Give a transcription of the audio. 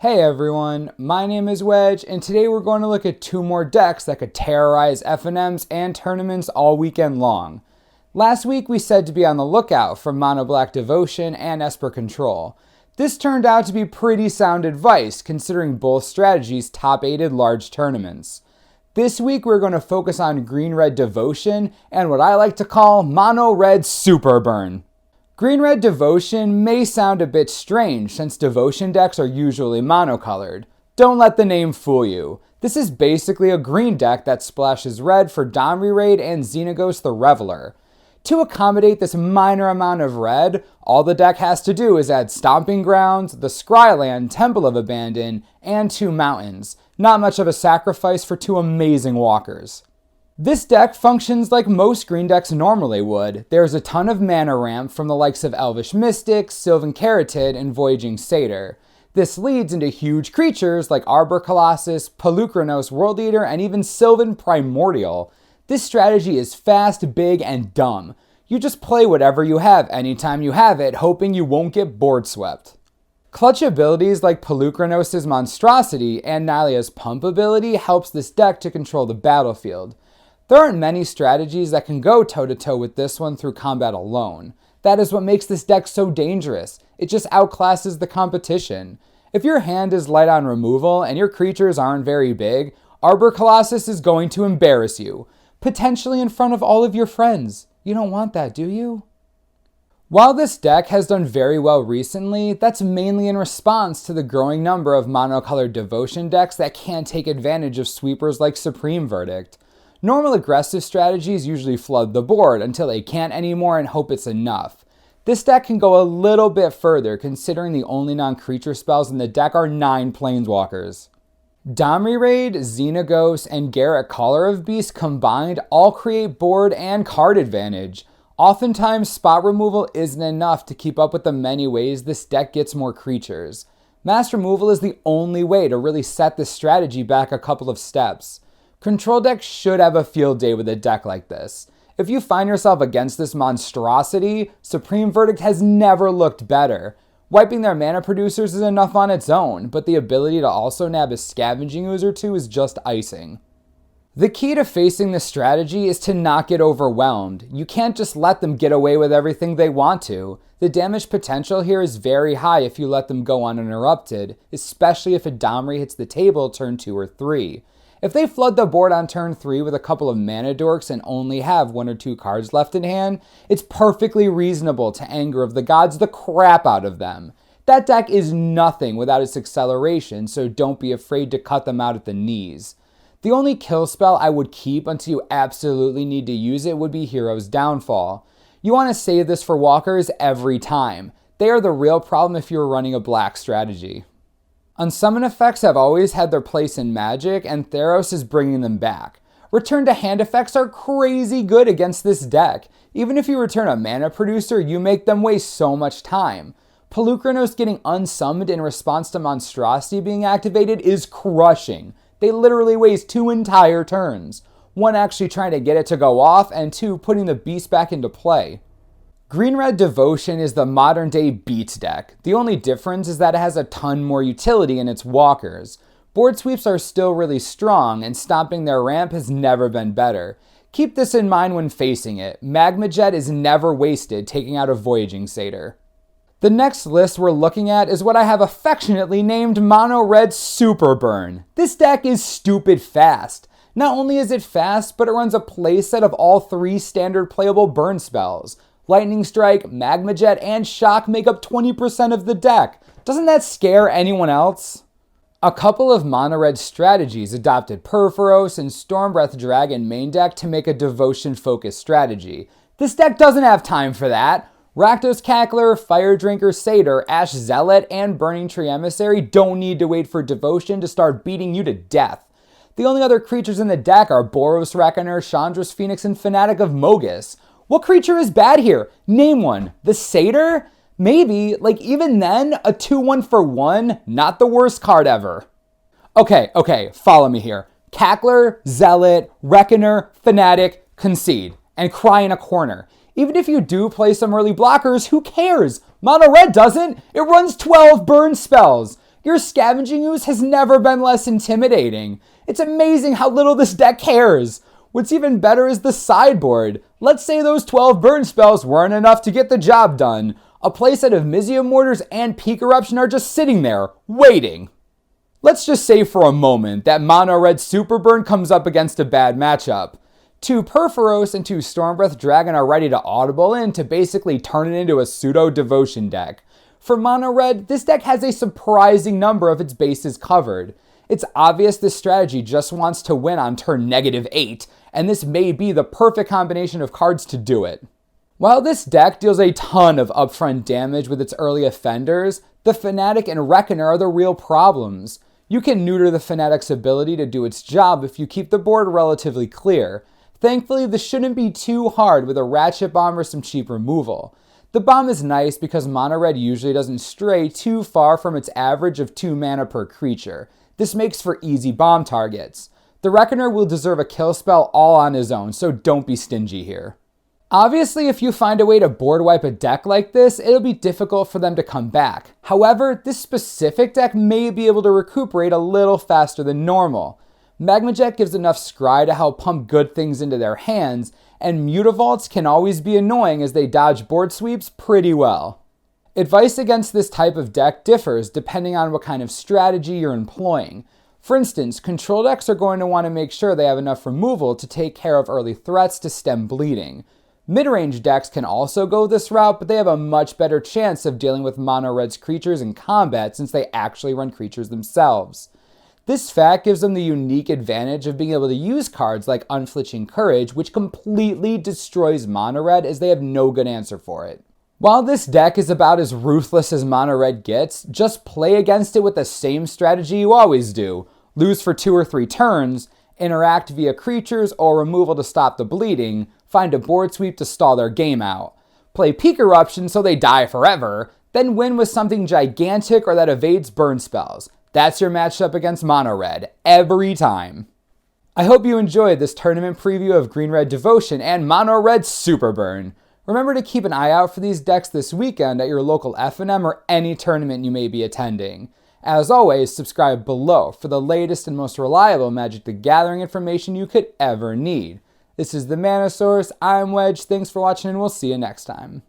Hey everyone, my name is Wedge, and today we're going to look at two more decks that could terrorize FNMs and tournaments all weekend long. Last week we said to be on the lookout for Mono Black Devotion and Esper Control. This turned out to be pretty sound advice, considering both strategies top-aided large tournaments. This week we're going to focus on Green-Red Devotion and what I like to call Mono-Red Super Burn. Green-Red Devotion may sound a bit strange since Devotion decks are usually monocolored. Don't let the name fool you. This is basically a green deck that splashes red for Domri Rade and Xenagos the Reveler. To accommodate this minor amount of red, all the deck has to do is add Stomping Ground, the Scryland, Temple of Abandon, and 2 mountains. Not much of a sacrifice for 2 amazing walkers. This deck functions like most green decks normally would. There's a ton of mana ramp from the likes of Elvish Mystic, Sylvan Caryatid, and Voyaging Satyr. This leads into huge creatures like Arbor Colossus, Polukranos, World Eater, and even Sylvan Primordial. This strategy is fast, big, and dumb. You just play whatever you have anytime you have it, hoping you won't get board swept. Clutch abilities like Polukranos' Monstrosity and Nylea's Pump ability helps this deck to control the battlefield. There aren't many strategies that can go toe-to-toe with this one through combat alone. That is what makes this deck so dangerous. It just outclasses the competition. If your hand is light on removal and your creatures aren't very big, Arbor Colossus is going to embarrass you, potentially in front of all of your friends. You don't want that, do you? While this deck has done very well recently, that's mainly in response to the growing number of monocolored Devotion decks that can't take advantage of sweepers like Supreme Verdict. Normal aggressive strategies usually flood the board until they can't anymore and hope it's enough. This deck can go a little bit further considering the only non-creature spells in the deck are 9 planeswalkers. Domri Rade, Xenagos, and Garruk Caller of Beast combined all create board and card advantage. Oftentimes spot removal isn't enough to keep up with the many ways this deck gets more creatures. Mass removal is the only way to really set this strategy back a couple of steps. Control decks should have a field day with a deck like this. If you find yourself against this monstrosity, Supreme Verdict has never looked better. Wiping their mana producers is enough on its own, but the ability to also nab a Scavenging Ooze or 2 is just icing. The key to facing this strategy is to not get overwhelmed. You can't just let them get away with everything they want to. The damage potential here is very high if you let them go uninterrupted, especially if a Domri hits the table turn 2 or 3. If they flood the board on turn 3 with a couple of mana dorks and only have 1 or 2 cards left in hand, it's perfectly reasonable to Anger of the Gods the crap out of them. That deck is nothing without its acceleration, so don't be afraid to cut them out at the knees. The only kill spell I would keep until you absolutely need to use it would be Hero's Downfall. You want to save this for walkers every time. They are the real problem if you're running a black strategy. Unsummon effects have always had their place in Magic, and Theros is bringing them back. Return to hand effects are crazy good against this deck. Even if you return a mana producer, you make them waste so much time. Polukranos getting unsummoned in response to Monstrosity being activated is crushing. They literally waste 2 entire turns. 1 actually trying to get it to go off, and 2 putting the beast back into play. Green-Red Devotion is the modern-day Beats deck. The only difference is that it has a ton more utility in its walkers. Board sweeps are still really strong, and stomping their ramp has never been better. Keep this in mind when facing it. Magma Jet is never wasted taking out a Voyaging Satyr. The next list we're looking at is what I have affectionately named Mono-Red Super Burn. This deck is stupid fast. Not only is it fast, but it runs a playset of all 3 standard playable burn spells. Lightning Strike, Magma Jet, and Shock make up 20% of the deck. Doesn't that scare anyone else? A couple of Mono-Red strategies adopted Purphoros and Stormbreath Dragon main deck to make a Devotion-focused strategy. This deck doesn't have time for that. Rakdos Cackler, Firedrinker Satyr, Ash Zealot, and Burning-Tree Emissary don't need to wait for Devotion to start beating you to death. The only other creatures in the deck are Boros Reckoner, Chandra's Phoenix, and Fanatic of Mogis. What creature is bad here? Name one. The Satyr? Maybe. Even then, a 2-1 for 1, not the worst card ever. Okay, follow me here. Cackler, Zealot, Reckoner, Fanatic, concede, and cry in a corner. Even if you do play some early blockers, who cares? Mono Red doesn't. It runs 12 burn spells. Your Scavenging Ooze has never been less intimidating. It's amazing how little this deck cares. What's even better is the sideboard. Let's say those 12 burn spells weren't enough to get the job done. A playset of Mizzium Mortars and Peak Eruption are just sitting there, waiting. Let's just say for a moment that Mono Red Super Burn comes up against a bad matchup. 2 Purphoros and 2 Stormbreath Dragon are ready to audible in to basically turn it into a pseudo-devotion deck. For Mono Red, this deck has a surprising number of its bases covered. It's obvious this strategy just wants to win on turn -8, and this may be the perfect combination of cards to do it. While this deck deals a ton of upfront damage with its early offenders, the Fanatic and Reckoner are the real problems. You can neuter the Fanatic's ability to do its job if you keep the board relatively clear. Thankfully, this shouldn't be too hard with a Ratchet Bomb or some cheap removal. The bomb is nice because Mono Red usually doesn't stray too far from its average of 2 mana per creature. This makes for easy bomb targets. The Reckoner will deserve a kill spell all on his own, so don't be stingy here. Obviously, if you find a way to board wipe a deck like this, it'll be difficult for them to come back. However, this specific deck may be able to recuperate a little faster than normal. Magmajet gives enough scry to help pump good things into their hands, and Mutavaults can always be annoying as they dodge board sweeps pretty well. Advice against this type of deck differs depending on what kind of strategy you're employing. For instance, control decks are going to want to make sure they have enough removal to take care of early threats to stem bleeding. Mid-range decks can also go this route, but they have a much better chance of dealing with Mono Red's creatures in combat since they actually run creatures themselves. This fact gives them the unique advantage of being able to use cards like Unflinching Courage, which completely destroys Mono Red as they have no good answer for it. While this deck is about as ruthless as Mono Red gets, just play against it with the same strategy you always do. Lose for 2 or 3 turns, interact via creatures or removal to stop the bleeding, find a board sweep to stall their game out. Play Peak Eruption so they die forever, then win with something gigantic or that evades burn spells. That's your matchup against Mono Red, every time. I hope you enjoyed this tournament preview of Green Red Devotion and Mono Red Super Burn. Remember to keep an eye out for these decks this weekend at your local FNM or any tournament you may be attending. As always, subscribe below for the latest and most reliable Magic the Gathering information you could ever need. This is the Mana Source, I'm Wedge, thanks for watching and we'll see you next time.